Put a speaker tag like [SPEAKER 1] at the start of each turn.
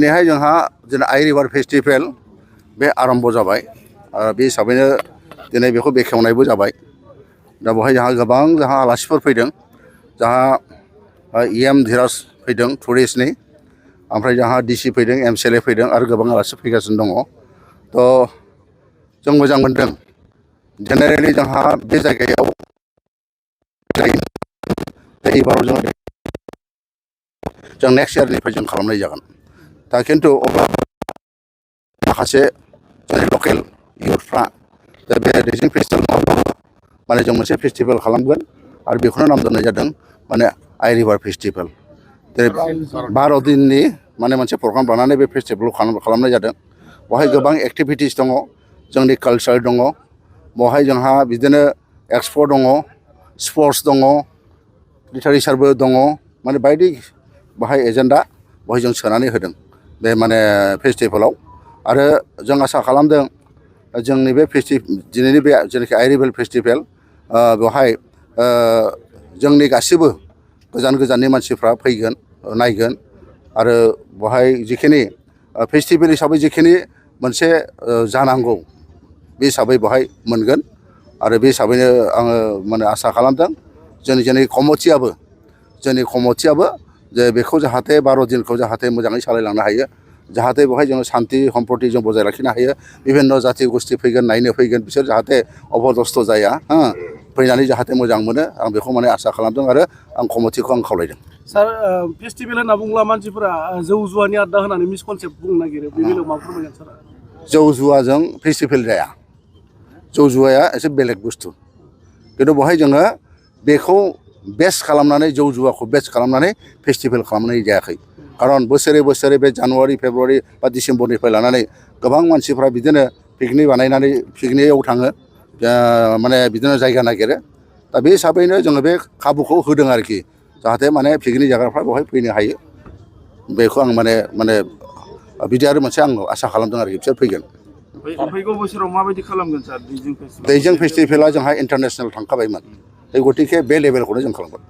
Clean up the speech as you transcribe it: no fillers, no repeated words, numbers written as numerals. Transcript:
[SPEAKER 1] दिनैहाय जोंहा जोंना आइ रिभार फेस्टिभेल बे आरम्भ जाबाय बे हिसाबैनो दिनै बेखौ बेखेवनायबो जाबाय दा बेवहाय जोंहा आलासिफोर फैदों जोंहा EM धीराज फैदों टुरिस्टनि ओमफ्राय जोंहा DC फैदों MCLA फैदों आरो गोबां आलासि फैगासिनो दङ थ' जों मोजां मोनदों जेनेरेलि जोंहा बे जायगायाव एबाराव जों नेक्स्ट इयारनिफ्राय जों खालामनाय जागोन दा खिन्थु अब्ला माखासे जोंनि लकेल इयुथफ्रा दा बे दैजिं फेस्टिभेल माने जों मोनसे फेस्टिभेल खालामगोन आरो बेखौनो नाम दोननाय जादों माने आइ रिभार फेस्टिभेल जेरै 12 दिननि माने मोनसे प्रग्राम लानानै बे फेस्टिभेलखौ खालामनाय जादों बेवहाय गोबां एक्टिभिटिस दङ जोंनि कालचार दङ बेवहाय जोंहा बिदिनो एक्सप' दङ स्पर्ट्स दङ लिटारेचारबो दङ माने बायदि बाहाय एजेन्डा बेवहाय जों सोनानै होदों बे माने फेस्टिभेलाव आरो जों आसा खालामदों जोंनि बे दिनैनि बे जेनाखि आइ रिभार फेस्टिभेल बेवहाय जोंनि गासिबो गोजान गोजाननि मानसिफ्रा फैगोन नायगोन आरो बेवहाय जिखिनि फेस्टिभेल हिसाबै जिखिनि मोनसे जानांगौ बे हिसाबै बेवहाय मोनगोन आरो बे हिसाबैनो आङो माने आसा खालामदों जोंनि कमिटियाबो जे बेखौ जाहाथे 12 दिनखौ जाहाथे मोजाङै सालायलांनो हायो जाहाथे बेवहाय जोङो शान्ति सम्प्रति जों बजाय लाखिनो हायो बिभिन्न जाथि गोष्ठी फैगोन नायनो फैगोन बिसोर जाहाथे अबदस्थ जाया फैनानै जाहाथे मोजां मोनो आं बेखौ माने आसा खालामदों आरो आं कमिटिखौ आं खावलायदों
[SPEAKER 2] सार फेस्टिभेल होनना बुङोब्ला मानसिफोरा जौ जुवानि आड्डा होनानै मिसकनसेप्ट बुंनो नागिरो बे बेलायाव मा फोरमायगोन सार
[SPEAKER 1] जौ जुवाजों फेस्टिभेल जाया जौ जुवाया एसे बेलेग बुस्थु खिन्थु बेवहाय जोङो बेखौ बेस खालामनानै जौ जुवाखौ बेस खालामनानै फेस्टिभेल खालामनाय जायाखै खारन बोसोरे बे जानुवारि फेब्रुवारि बा डिसेम्बरनिफ्राय लानानै गोबां मानसिफ्रा बिदिनो पिकनिक बानायनानै पिकनिकआव थाङो माने बिदिनो जायगा नागिरो दा बे हिसाबैनो जोङो बे खाबुखौ होदों आरोखि जाहाथे माने पिकनिक जाग्राफ्रा बेवहाय फैनो हायो बेखौ आं माने बिदि आरो मोनसे आं आसा खालामदों आरोखि बिसोर फैगोन
[SPEAKER 2] फैगौ बोसोराव माबायदि खालामगोन सार
[SPEAKER 1] दैजिं फेस्टिभेला जोंहा इन्टारनेसनेल थांखाबायमोन गतिके बे लेभेलखौनो जों खालामगोन